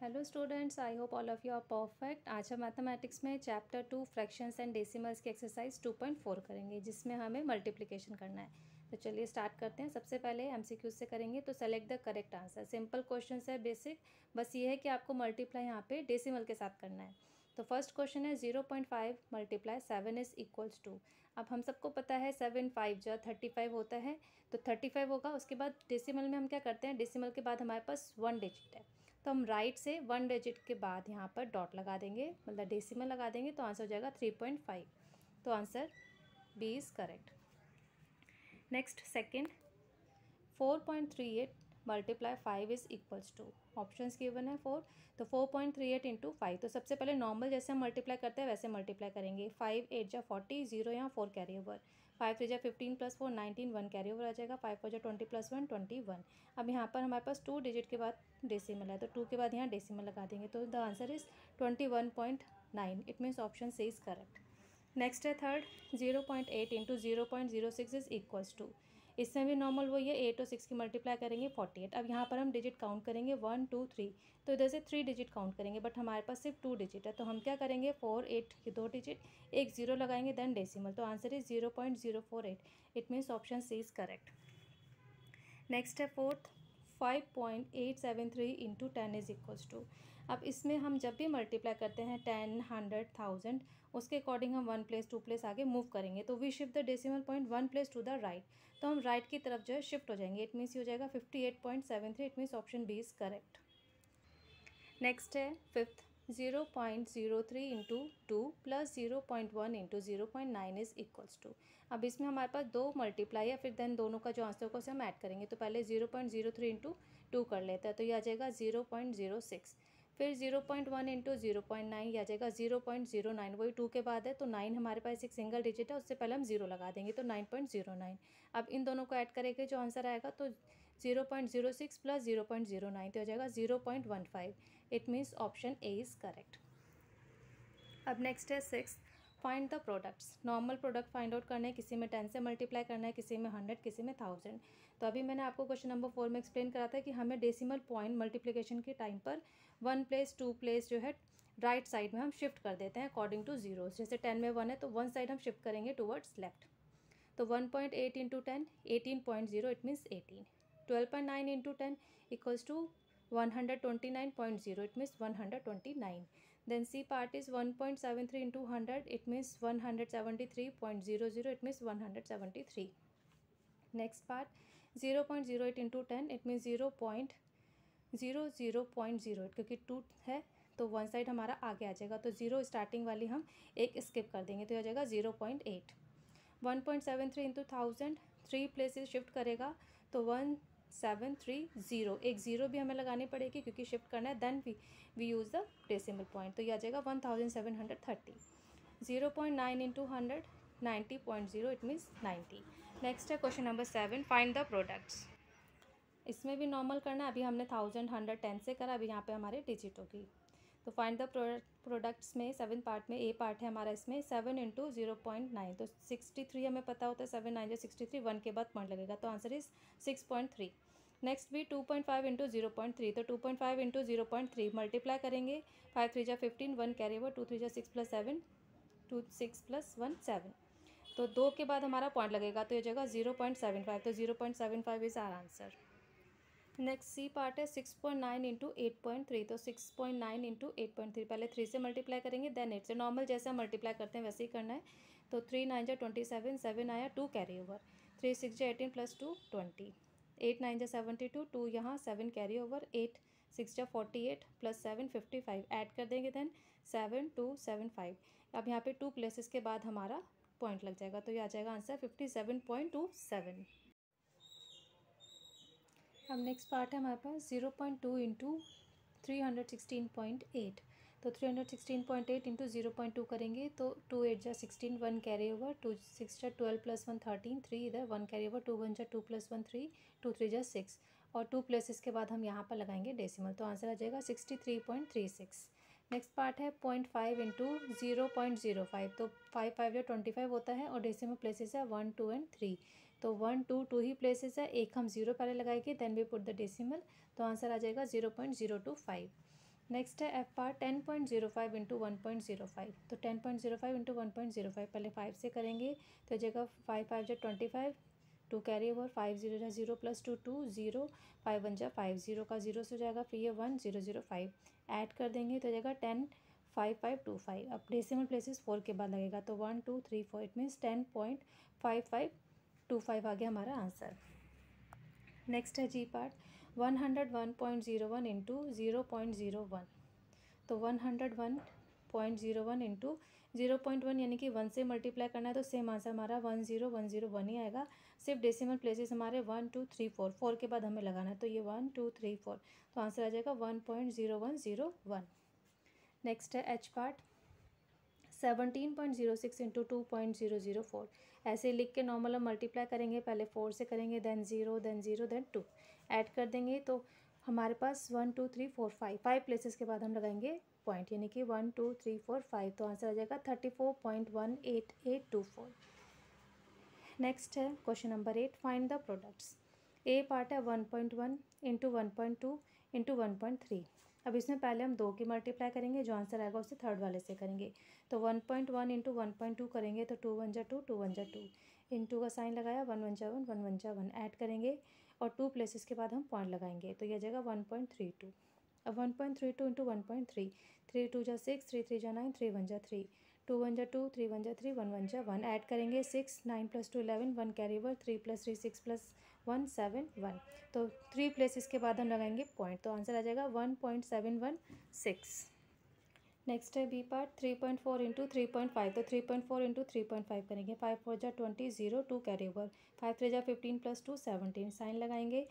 Hello students, I hope all of you are perfect. आज हम mathematics में chapter 2 fractions and decimals की exercise 2.4 करेंगे, जिसमें हमें मल्टीप्लिकेशन करना है। तो चलिए स्टार्ट करते हैं। सबसे पहले एमसीक्यूज से करेंगे। तो select the correct answer. Simple question है, बेसिक। बस ये है कि आपको मल्टीप्लाई यहाँ पे डेसिमल के साथ करना है। तो फर्स्ट क्वेश्चन है 0.5 मल्टीप्लाई 7 इज इक्वल्स टू। अब हम सबको पता है 7 5 जो 35 होता है, तो 35 होगा। उसके बाद डेसिमल में हम क्या करते हैं, डेसिमल के बाद हमारे पास 1 डिजिट है, तो हम राइट से 1 डिजिट के बाद यहाँ पर डॉट लगा देंगे, मतलब डेसिमल लगा देंगे, तो आंसर हो जाएगा 3.5। तो answer B is correct. Next second, 4.38 multiply 5 is equals to. Options given है 4, तो 4.38 इंटू 5। तो सबसे पहले नॉर्मल जैसे हम मल्टीप्लाई करते हैं वैसे मल्टीप्लाई करेंगे। 5 8 जा 40, 0 यहाँ 4 कैरी ओवर, 5 3 जा 15 प्लस 4 19, 1 कैरी ओवर आ जाएगा, 5 4 जा 20 प्लस 1 21। अब यहाँ पर हमारे पास 2 डिजिट के बाद डेसिमल है, तो 2 के बाद यहाँ डेसिमल लगा देंगे, तो the answer is 21.9। It means option C is correct. Next है third, 0.8 into 0.06 is equals to. इसमें भी नॉर्मल वही है, 8 और 6 की मल्टीप्लाई करेंगे 48। अब यहाँ पर हम डिजिट काउंट करेंगे 1 2 3, तो इधर से 3 डिजिट काउंट करेंगे, बट हमारे पास सिर्फ 2 डिजिट है, तो हम क्या करेंगे 4 8 की 2 डिजिट, एक 0 लगाएंगे, देन डेसिमल, तो answer is 0.048। It means option C is correct. Next है fourth, 5.873 into 10 is equals to. अब इसमें हम जब भी मल्टीप्लाई करते हैं 10 100 1000, उसके अकॉर्डिंग हम 1 प्लेस 2 प्लेस आगे मूव करेंगे, तो we shift the decimal point 1 place to the right, तो हम राइट की तरफ जो है शिफ्ट हो जाएंगे। इट मीन्स हो जाएगा 58.73। It means option B is correct. Next है fifth, 0.03 into 2 plus 0.1 into 0.9 is equals to. अब इसमें हमारे पास दो मल्टीप्लाई है, फिर देन दोनों का जो आंसर होगा उसे हम ऐड करेंगे। तो पहले 0.03 इंटू 2 कर लेते हैं, तो ये आ जाएगा 0.06। फिर 0.1 इंटू 0.9, ये आ जाएगा 0.09। वही 2 के बाद है, तो 9 हमारे पास एक सिंगल डिजिट है, उससे पहले हम 0 लगा देंगे, तो 9.09। अब इन दोनों को ऐड करेंगे, जो आंसर आएगा तो 0.06 प्लस 0.09, तो हो जाएगा 0.15। It means option A is correct. अब नेक्स्ट है six, find the products. Normal product find out करना है, किसी में 10 से मल्टीप्लाई करना है, किसी में 100, किसी में 1000। तो अभी मैंने आपको क्वेश्चन नंबर 4 में एक्सप्लेन करा था कि हमें डेसिमल पॉइंट मल्टीप्लिकेशन के टाइम पर 1 प्लेस 2 प्लेस जो है राइट साइड में हम शिफ्ट कर देते हैं अकॉर्डिंग टू जीरोस। जैसे 10 में 1 है, तो 1 साइड हम शिफ्ट करेंगे टूवर्ड्स लेफ्ट। तो 1.8 into 10 18.0, it means 18। 12.9 into 10 equals to 129.0, it means 129. Then C part is 1.73 into 100, it means 173.00, it means 173. Next part 0.08 into 10, it means 0.00.08, क्योंकि 2 है तो वन साइड हमारा आगे आ जाएगा, तो 0 स्टार्टिंग वाली हम एक स्किप कर देंगे, तो हो जाएगा 0.8। 1.73 इंटू 1000, 3 प्लेसेस शिफ्ट करेगा, तो 1730, एक 0 भी हमें लगानी पड़ेगी क्योंकि शिफ्ट करना है, then we use the decimal point, तो ये आ जाएगा 1730। 0.9 इंटू 100, 90.0, इट मीन्स 90। नेक्स्ट है question number 7, find the products. इसमें भी नॉर्मल करना है, अभी हमने 1000 100 10 से करा, अभी यहाँ पे हमारे डिजिट होगी। तो फाइंड द प्रोडक्ट्स में 7 पार्ट में ए पार्ट है हमारा, इसमें 7 इंटू 0.9, तो 63 हमें पता होता है, 7 9 63, 1 के बाद पॉइंट लगेगा, तो आंसर इज 6.3। नेक्स्ट भी 2.5 इंटू 0.3, तो 2.5 इंटू 0.3 मल्टीप्लाई करेंगे, 5 3 जा 15, 1 कैरी ओवर, 2 3 जा 6 प्लस 7, 2 6 प्लस 1 7, तो 2 के बाद हमारा पॉइंट लगेगा, तो ये जगह 0.75, तो 0.75 is our answer. Next C part है 6.9 इंटू 8.3, तो 6.9 इंटू 8.3, पहले 3 से मल्टीप्लाई करेंगे, देन 8 से। नॉर्मल जैसे हम मल्टीप्लाई करते हैं वैसे ही करना है, तो 3 9 जा 27, 7 आया, 2 कैरी ओवर, 3 6 जा 18 प्लस 2 20, 8 9 जा 72, 2 यहाँ 7 कैरी ओवर, 8 6 जा 48 प्लस 7 55, ऐड कर देंगे, देन 7 2 7 5। अब यहाँ पे 2 प्लेसेस के बाद हमारा पॉइंट लग जाएगा, तो ये आ जाएगा आंसर 57.27। अब नेक्स्ट पार्ट है हमारे पास 0.2 इंटू 316.8, तो 316.8 इंटू 0.2 करेंगे, तो 2 8 जा 16, 1 कैरी ओवर, 2 6 जा 12 प्लस 1 13, 3 इधर 1 कैरी ओवर, 2 1 जा 2 प्लस 1 3, 2 3 जा 6, और 2 प्लेसेस के बाद हम यहाँ पर लगाएंगे डेसिमल, तो आंसर आ जाएगा 63.36। नेक्स्ट पार्ट है 0.5 इंटू 0.05, तो 5 5 जो 25 होता है, और डेसिमल प्लेसेस है 1 2 एंड 3, तो 1 2 2 ही प्लेसेस है, एक हम 0 पहले लगाएंगे, then we put the decimal, तो आंसर आ जाएगा 0.025। नेक्स्ट है एफ पार्ट 10.05 इंटू 1.05। तो 10.05 इंटू 1.05 पहले 5 से करेंगे तो जगह 5 जो 25, 2 कैरी ओवर, 5 0 0 प्लस 2 2 0, 5 1 जा 5, 0 का 0 से हो जाएगा, फिर ये 1 0 0 5 ऐड कर देंगे तो जगह 10 5 5 2 5। अब डेसिमल प्लेसेस 4 के बाद लगेगा तो 1 2 3 4, इट मीन्स 10.5525 आ गया हमारा आंसर। नेक्स्ट है जी पार्ट 101.01 इंटू 0.01। तो 101.01 इंटू 0.1 यानी कि 1 से मल्टीप्लाई करना है तो सेम आंसर हमारा 10101 ही आएगा। सिर्फ डेसिमल प्लेसेस हमारे 1 2 3 4, 4 के बाद हमें लगाना है तो ये 1 2 3 4, तो आंसर आ जाएगा 1.0101। नेक्स्ट है एच पार्ट 17.06 इंटू 2.004। ऐसे लिख के नॉर्मल हम मल्टीप्लाई करेंगे, पहले 4 से करेंगे, देन 0 देन 0 देन 2 ऐड कर देंगे तो हमारे पास 1 2 3 4 5 प्लेसेस के बाद हम लगाएंगे पॉइंट, यानी कि 1 2 3 4 5, तो आंसर आ जाएगा 34.18824। नेक्स्ट है question number 8, find the products. A part है 1.1 इंटू 1.2 इंटू 1.3। अब इसमें पहले हम 2 की मल्टीप्लाई करेंगे, जो आंसर आएगा उससे थर्ड वाले से करेंगे। तो 1.1 इंटू 1.2 करेंगे तो 2 1 जा 2 2 1 जा 2, इंटू का साइन लगाया, 1 1 जा 1 1 1 जा 1 ऐड करेंगे और 2 प्लेसेस के बाद हम पॉइंट लगाएंगे तो यह जाएगा 1.32। अब 1.32 इंटू 1.3, 3 2 जा 6, 3 3 जा 9, 3 1 जा 3, 2 1 जा 2, 3 1 जा 3, 1 1 जा 1 ऐड करेंगे, 6 9 plus 2 11, 1 carry over, 3 plus 3 6 plus 1 7 1, तो 3 प्लेसेस के बाद हम लगाएंगे पॉइंट तो आंसर आ जाएगा 1.716। नेक्स्ट है बी पार्ट 3.4 इंटू 3.5। तो 3.4 इंटू 3.5 करेंगे, 5 4 जा 20, 0 2 कैरी ओवर, 5 3 जा 15 प्लस 2 17 साइन लगाएंगे,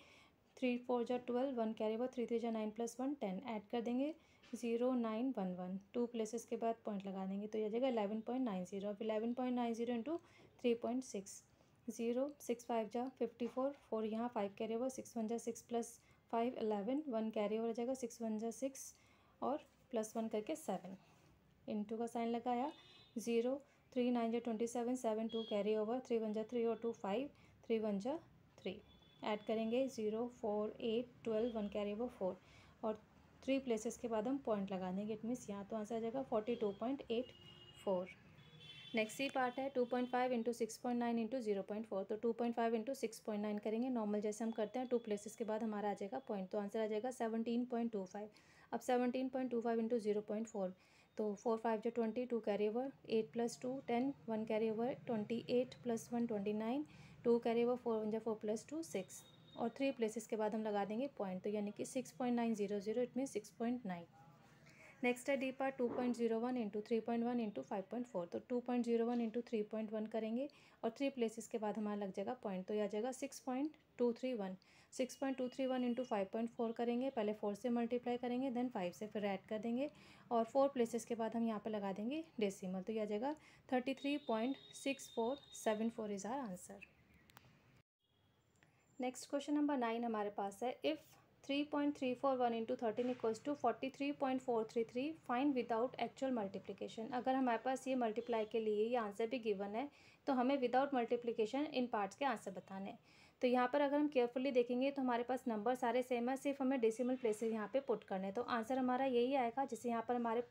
3 4 जा 12, 1 कैरी ओवर, 3 3 जा 9 प्लस 1 10 ऐड कर देंगे, 0 9 1 1, 2 प्लेसेस के बाद पॉइंट लगा देंगे तो यह जगह 11.90। अब 11.90 इंटू 3.6, 0 6 5 जा 54, 4 यहाँ 5 कैरी ओवर, 6 1 जा 6 प्लस 5 11, 1 कैरी ओवर आ जाएगा, 6 1 जा 6 और प्लस 1 करके 7, इंटू का साइन लगाया, 0 3 9 जा 27, 7 2 कैरी ओवर, 3 1 जा 3 और 2 5, 3 1 जा 3 ऐड करेंगे, 0 4 8 12, 1 कैरी ओवर 4 और 3 प्लेसेस के बाद हम पॉइंट लगा देंगे, इट मीन्स यहाँ तो आंसर आ जाएगा 42.84। नेक्स्ट ही पार्ट है 2.5 इंटू 6.9 इंटू 0.4। तो 2.5 इंटू 6.9 करेंगे नॉर्मल जैसे हम करते हैं, 2 प्लेसेस के बाद हमारा आ जाएगा पॉइंट तो आंसर आ जाएगा 17.25। अब 17.25 इंटू 0.4, तो 4 5 जो 20, 2 carry over, 8 plus 2 10, 1 carry over, 28 plus 1 29, 2 carry over, 4 1 जा 4 प्लस 2 6 और 3 प्लेसेस के बाद हम लगा देंगे पॉइंट तो यानी कि 6.900, इट मीन 6.9। नेक्स्ट है डी पार्ट 2.01 इंटू 3.1 इंटू 5.4। तो 2.01 इंटू 3.1 करेंगे और 3 प्लेसेस के बाद हमारा लग जाएगा पॉइंट तो यह आ जाएगा 6.231। 6.231 इंटू 5.4 करेंगे, पहले 4 से मल्टीप्लाई करेंगे, देन 5 से फिर ऐड कर देंगे और 4 प्लेसेस के बाद हम यहाँ पर लगा देंगे डेसिमल तो यह आ जाएगा 33.6474 is our answer. Next question number 9 हमारे पास है, if 3.341 into 13 equals to 43.433 find without actual multiplication. अगर हमारे पास ये मल्टीप्लाई के लिए ये आंसर भी गिवन है तो हमें विदाउट मल्टीप्लिकेशन इन पार्ट्स के आंसर बताने हैं। तो यहाँ पर अगर हम केयरफुली देखेंगे तो हमारे पास नंबर सारे सेम है, सिर्फ हमें डेसिमल प्लेसेस यहाँ पे पुट करने हैं तो आंसर हमारा यही आएगा। जैसे यहाँ पर हमारे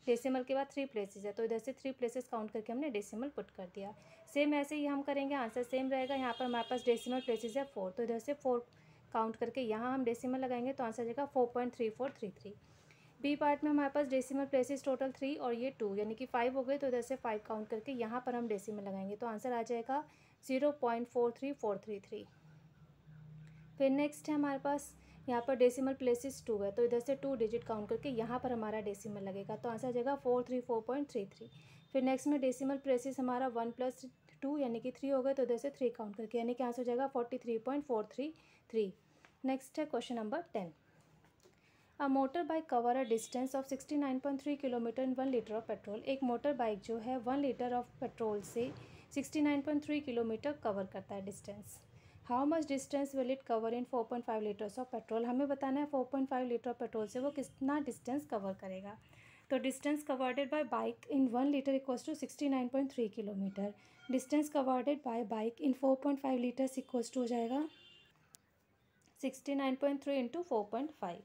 डेसिमल के बाद 3 प्लेसेस है तो इधर से 3 प्लेसेस काउंट करके हमने डेसिमल पुट कर दिया। सेम ऐसे ही हम करेंगे, आंसर सेम रहेगा। यहाँ पर हमारे पास डेसिमल प्लेसेस है 4 तो इधर से 4 काउंट करके यहाँ हम डेसिमल लगाएंगे तो आंसर जाएगा 4.3433। बी पार्ट में हमारे पास डेसिमल प्लेसेस टोटल 3 और ये 2 यानी कि 5 हो गए तो इधर से 5 काउंट करके यहाँ पर हम डेसिमल लगाएंगे तो आंसर आ जाएगा 0.43433। फिर नेक्स्ट है हमारे पास यहाँ पर डेसिमल प्लेसेस 2 है तो इधर से 2 डिजिट काउंट करके यहाँ पर हमारा डेसिमल लगेगा तो आंसर आ जाएगा 434.33। फिर नेक्स्ट में डेसिमल प्लेसेस हमारा 1 + 2 यानी कि 3 हो गए तो इधर से 3 काउंट करके यानी कि आंसर हो जाएगा 43.433। नेक्स्ट है question number 10, a motor bike cover a distance of 69.3 kilometre in 1 litre of petrol. एक मोटर बाइक जो है 1 लीटर ऑफ पेट्रोल से 69.3 किलोमीटर कवर करता है distance. How much distance will it cover in 4.5 litres of petrol. हमें बताना है 4.5 litre of petrol से वो कितना डिस्टेंस कवर करेगा। तो distance covered by bike in 1 litre equals to 69.3 kilometre. Distance covered by bike in 4.5 litres equals to हो जाएगा 69.3 इंटू 4.5।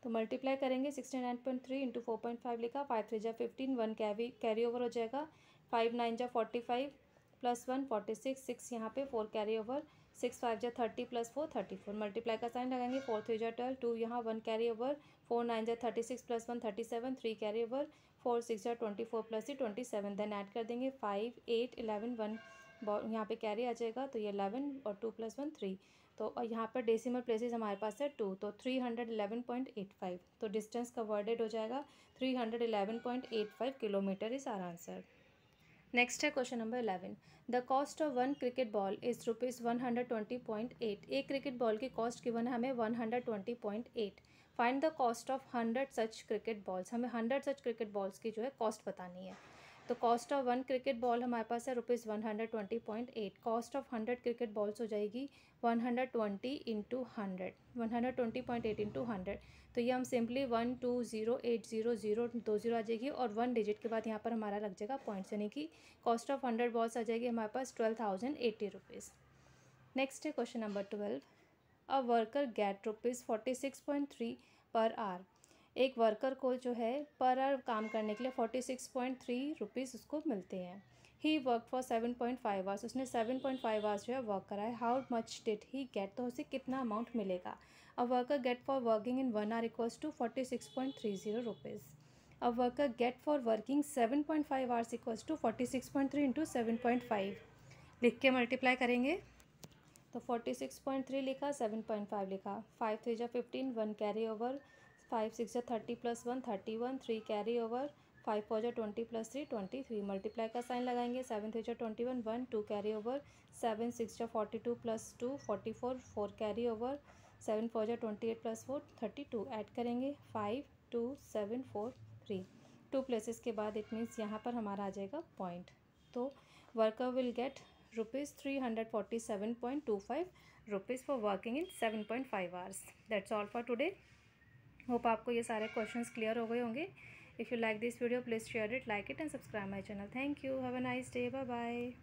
तो मल्टीप्लाई करेंगे 69.3 इंटू 4.5 लिखा, 5 3 जा 15, 1 कैरी ओवर हो जाएगा, 5 9 जा 45 प्लस 1 46, 6 यहाँ पे 4 कैरी ओवर, 6 5 जा 30 प्लस 4 34, मल्टीप्लाई का साइन लगाएंगे, 4 3 जा 12, 2 यहाँ 1 कैरी ओवर, 4 9 जा 36 प्लस 1 37, 3 कैरी ओवर, 4 6 जा 24 प्लस 27, देन ऐड कर देंगे 5 8 11 1 यहाँ पे कैरी आ जाएगा, तो ये 11 और 2 प्लस 1 3, तो यहाँ पर डेसिमल प्लेसेस हमारे पास है 2, तो 311.85, तो डिस्टेंस का वर्डेड हो जाएगा 311.85 kilometre is our answer. Next है question number 11, the cost of 1 cricket ball is ₹120.8, एक क्रिकेट बॉल की कॉस्ट गिवन है हमें 120.8, find the cost of 100 such cricket balls, हमें 100 सच क्रिकेट बॉल्स की जो है कॉस्ट बतानी है। तो कॉस्ट ऑफ 1 क्रिकेट बॉल हमारे पास है ₹120.8, कॉस्ट ऑफ 100 क्रिकेट बॉल्स हो जाएगी 120 इंटू 100, 120.8 इंटू 100, तो ये हम सिंपली 1208002 आ जाएगी और 1 डिजिट के बाद यहाँ पर हमारा लग जाएगा पॉइंट्स, यानी कि कॉस्ट ऑफ 100 बॉल्स आ जाएगी हमारे पास 12,080 रुपीज़। नेक्स्ट है question number 12, a worker get ₹46.3 per our, एक वर्कर को जो है पर आवर काम करने के लिए 46.3 रुपीज़ उसको मिलते हैं। ही वर्क फॉर 7.5 आवर्स, उसने 7.5 आवर्स जो है वर्क करा है। How much did he get, तो उसे कितना अमाउंट मिलेगा। A worker get for working in 1 hour equals to 46.30 rupees. A worker get for working 7.5 hours equals to 46.3 into 7.5, लिख के मल्टीप्लाई करेंगे, तो 46.3 लिखा, 7.5 लिखा, 5 3 जा 15, 1 कैरी ओवर, 5 6 जा 30 प्लस 1 31, 3 कैरी ओवर, 5 4 जा 20 प्लस 3 23, मल्टीप्लाई का साइन लगाएंगे, 7 3 जा 21, 1 2 कैरी ओवर, 7 6 जा 42 प्लस 2 44, 4 कैरी ओवर, 7 4 जा 28 प्लस 4 32, ऐड करेंगे 5 2 7 4 3, 2 प्लेसेस के बाद इट मीन्स यहाँ पर हमारा आ जाएगा पॉइंट, तो worker will get ₹347.25 rupees for working in 7.5 hours. That's all for today. Hope आपको ये सारे क्वेश्चंस क्लियर हो गए होंगे। If you like this video please share it, like it and subscribe my channel. Thank you, have a nice day, bye bye.